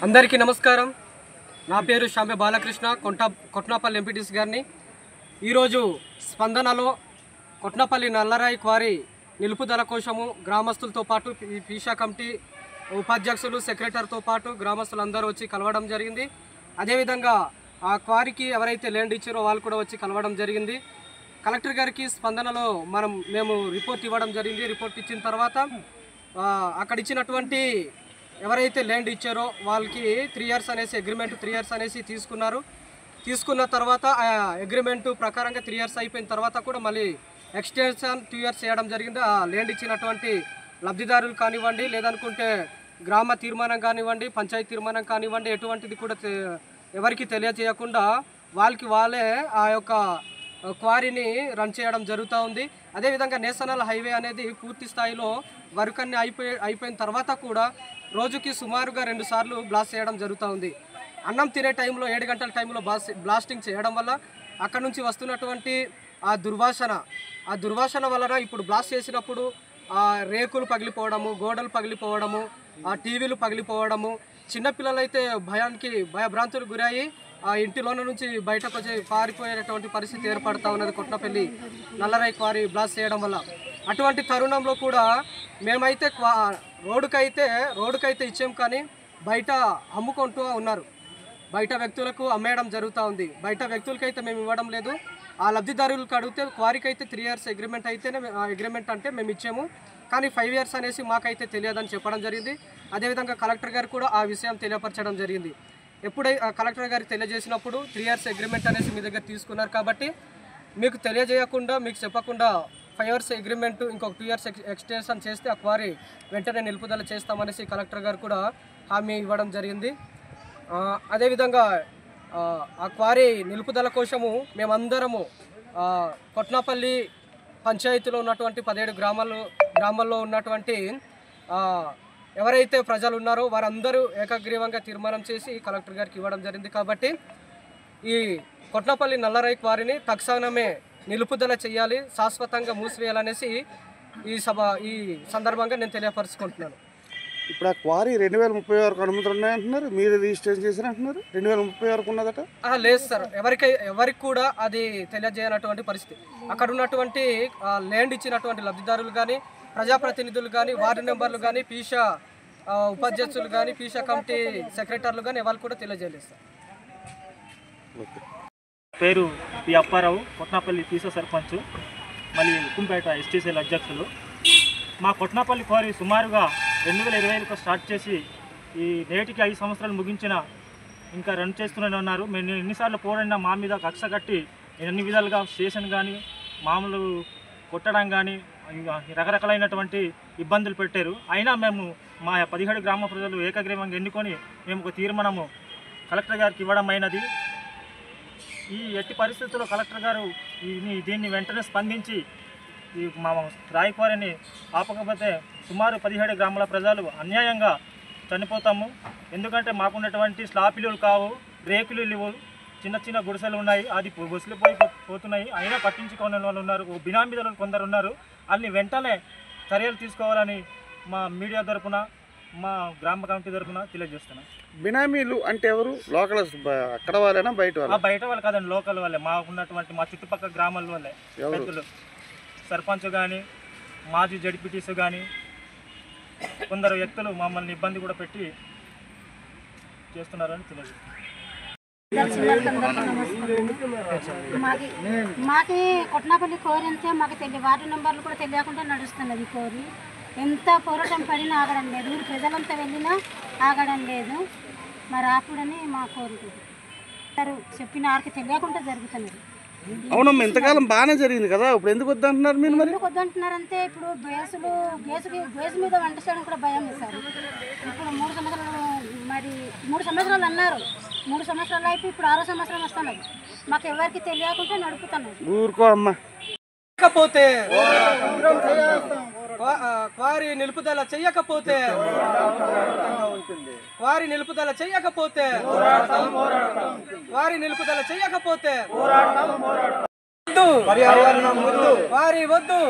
అందరికీ నమస్కారం। నా పేరు శాంబే బాలకృష్ణ, కొట్నాపల్లి ఎంపీటీసీ గారిని। ఈరోజు స్పందనలో కొట్నాపల్లి నల్లరాయి క్వారీ నిలుపుదల కోసము గ్రామస్తులతో పాటు పీషా కమిటీ ఉపాధ్యక్షులు సెక్రటరీతో పాటు గ్రామస్తులందరూ వచ్చి కలవడం జరిగింది। అదేవిధంగా ఆ క్వారీకి ఎవరైతే ల్యాండ్ ఇచ్చారో వాళ్ళు కూడా వచ్చి కలవడం జరిగింది। కలెక్టర్ గారికి స్పందనలో మేము రిపోర్ట్ ఇవ్వడం జరిగింది। రిపోర్ట్ ఇచ్చిన తర్వాత అక్కడ ఇచ్చినటువంటి ఎవరైతే ల్యాండ్ ఇచ్చారో వాళ్ళకి 3 years అనేసి అగ్రిమెంట్ 3 years అనేసి తీసుకున్న తర్వాత ఆ అగ్రిమెంట్ ప్రకారంగా 3 years అయిపోయిన తర్వాత కూడా మళ్ళీ ఎక్స్టెన్షన్ 2 years చేయడం జరిగింది। ఆ ల్యాండ్ ఇచ్చినటువంటి లబ్ధిదారులు కానివ్వండి, లేదనుకుంటే గ్రామ తీర్మానం కానివ్వండి, పంచాయతీ తీర్మానం కానివ్వండి, ఎటువంటిది కూడా ఎవరికి తెలియజేయకుండా వాళ్ళే ఆ యొక్క క్వారీని రన్ చేయడం జరుగుతూ ఉంది। అదేవిధంగా నేషనల్ హైవే అనేది పూర్తి స్థాయిలో వర్క్ అన్ని అయిపోయిన తర్వాత కూడా రోజుకి సుమారుగా 2 సార్లు బ్లాస్ట్ చేయడం జరుగుతూ ఉంది। అన్నం తినే టైంలో 7 గంటల టైంలో బ్లాస్టింగ్ చేయడం వల్ల అక్కడ నుంచి వస్తున్నటువంటి ఆ దుర్వాసన వలన ఇప్పుడు బ్లాస్ట్ చేసినప్పుడు రేకులు పగిలిపోవడము, గోడలు పగిలిపోవడము, టీవీలు పగిలిపోవడము, చిన్నపిల్లలైతే భయభ్రాంతులకు గురయ్యి ఆ ఇంటిలోన నుంచి బయటకు వచ్చి పారిపోయేటువంటి పరిస్థితి ఏర్పడుతూ ఉన్నది కొట్నాపల్లి నల్లరాయి క్వారీ బ్లాస్ట్ చేయడం వల్ల। అటువంటి తరుణంలో కూడా మేమైతే రోడ్డుకైతే ఇచ్చాం, కానీ బయట అమ్ముకుంటూ ఉన్నారు, బయట వ్యక్తులకు అమ్మేయడం జరుగుతూ ఉంది। బయట వ్యక్తులకైతే మేము ఇవ్వడం లేదు। ఆ లబ్ధిదారులకు అడిగితే క్వారీకి అయితే 3 years అగ్రిమెంట్ అయితేనే అగ్రిమెంట్ అంటే మేము ఇచ్చాము, కానీ 5 years అనేసి మాకైతే తెలియదని చెప్పడం జరిగింది। అదేవిధంగా కలెక్టర్ గారు కూడా ఆ విషయం తెలియపరచడం జరిగింది। కలెక్టర్ గారికి తెలియజేసినప్పుడు 3 years అగ్రిమెంట్ అనేసి మీ దగ్గర తీసుకున్నారు కాబట్టి మీకు తెలియజేయకుండా, మీకు చెప్పకుండా 5 years అగ్రిమెంట్ ఇంకొక 2 years ఎక్స్టెన్షన్ చేస్తే ఆ క్వారీ వెంటనే నిలుపుదల చేస్తామనేసి కలెక్టర్ గారు కూడా హామీ ఇవ్వడం జరిగింది। అదేవిధంగా ఆ క్వారీ నిలుపుదల కోసము మేమందరము కొట్నాపల్లి పంచాయతీలో ఉన్నటువంటి 17 గ్రామాల్లో ఉన్నటువంటి ఎవరైతే ప్రజలు ఉన్నారో వారందరూ ఏకగ్రీవంగా తీర్మానం చేసి కలెక్టర్ గారికి ఇవ్వడం జరిగింది। కాబట్టి ఈ కొట్నాపల్లి నల్లరాయి క్వారీని తక్షణమే నిలుపుదల చేయాలి, శాశ్వతంగా మూసివేయాలనేసి ఈ సందర్భంగా నేను తెలియపరుచుకుంటున్నాను। ఇప్పుడు ఆ క్వారీ 2030 వరకు అనుమతులు ఉన్నాయంటున్నారు, మీరు రిజిస్ట్రేషన్ చేసిన అంటున్నారు 2030 వరకు ఉన్నదట? లేదు సార్, ఎవరికి కూడా అది తెలియజేయనటువంటి పరిస్థితి। అక్కడ ఉన్నటువంటి ల్యాండ్ ఇచ్చినటువంటి లబ్ధిదారులు కానీ, ప్రజాప్రతినిధులు కానీ, వార్డు మెంబర్లు కానీ, పీషా ఉపాధ్యక్షులు కానీ, పీషా కమిటీ సెక్రటరీలు కానీ ఎవరు కూడా తెలియజేయలేదు సార్। పేరు పి అప్పారావు, కొట్నాపల్లి పీసా సర్పంచ్, మళ్ళీ ఉక్కుంపేట ఎస్టీసీఎల్ అధ్యక్షులు। మా కొట్నాపల్లి క్వారీ సుమారుగా 2020లో స్టార్ట్ చేసి ఈ నేటికి 5 సంవత్సరాలు ముగించిన ఇంకా రన్ చేస్తూనే ఉన్నారు। మేము ఎన్నిసార్లు పోరాడినా మా మీద కక్ష కట్టి ఎన్ని విధాలుగా స్టేషన్ కానీ, మామూలు కొట్టడం కానీ రకరకాలైనటువంటి ఇబ్బందులు పెట్టారు। అయినా మేము మా 17 గ్రామ ప్రజలు ఏకగ్రీవంగా ఎన్నుకొని మేము ఒక తీర్మానము కలెక్టర్ గారికి ఇవ్వడం అయినది। ఈ ఎట్టి పరిస్థితుల్లో కలెక్టర్ గారు దీన్ని వెంటనే స్పందించి ఈ మా రాయి క్వారీని ఆపకపోతే సుమారు 17 గ్రామాల ప్రజలు అన్యాయంగా చనిపోతాము। ఎందుకంటే మాకున్నటువంటి స్లాపిలు కావు, రేకులు లేవు, చిన్న గుడిసెలు ఉన్నాయి, అది పోతున్నాయి, అయినా పట్టించుకోని వాళ్ళు ఉన్నారు, బినామీదారులు కొందరు ఉన్నారు। అన్ని వెంటనే చర్యలు తీసుకోవాలని మా మీడియా తరఫున, మా గ్రామ కమిటీ తరఫున తెలియజేస్తున్నాం। బినామీలు అంటే ఎవరు? లోకల్ అక్కడ వాళ్ళేనా, బయట వాళ్ళు కాదండి, లోకల్ వాళ్ళే, మాకున్నటువంటి మా చుట్టుపక్కల గ్రామాల వాళ్ళే పెద్దలు, సర్పంచ్ కానీ, మాజీ జడ్పీటీసీ కానీ, కొందరు వ్యక్తులు మమ్మల్ని ఇబ్బంది కూడా పెట్టి చేస్తున్నారని తెలియజేస్తున్నాం। మాకి కొట్నాపల్లి కోరి అంతే మాకు వార్డు నెంబర్లు కూడా తెలియకుండా నడుస్తున్నది కోరి। ఎంత పోరాటం పడినా ఆగడం లేదు, ఊరు ప్రజలంతా వెళ్ళినా ఆగడం లేదు। మరి ఆపుడని మా కోరిక చెప్పిన వారికి తెలియకుండా జరుగుతున్నది। అవునమ్మా, ఇంతకాలం బాగానే జరిగింది కదా, ఇప్పుడు ఎందుకు వద్దంటున్నారు మీరు? మరి ఎందుకు వద్దంటున్నారంటే ఇప్పుడు గ్యాస్ మీద వంట చేయడం కూడా భయం వేశారు। ఇప్పుడు 3 సంవత్సరాలు అన్నారు, 3 సంవత్సరాలు అయిపోయి ఇప్పుడు 6వ సంవత్సరం వస్తున్నది, మాకు ఎవరికి తెలియకుండా నడుపుతున్నారు। ఊరుకో అమ్మా, క్వారీ నిలుపుదల చేయకపోతే వారి వద్దు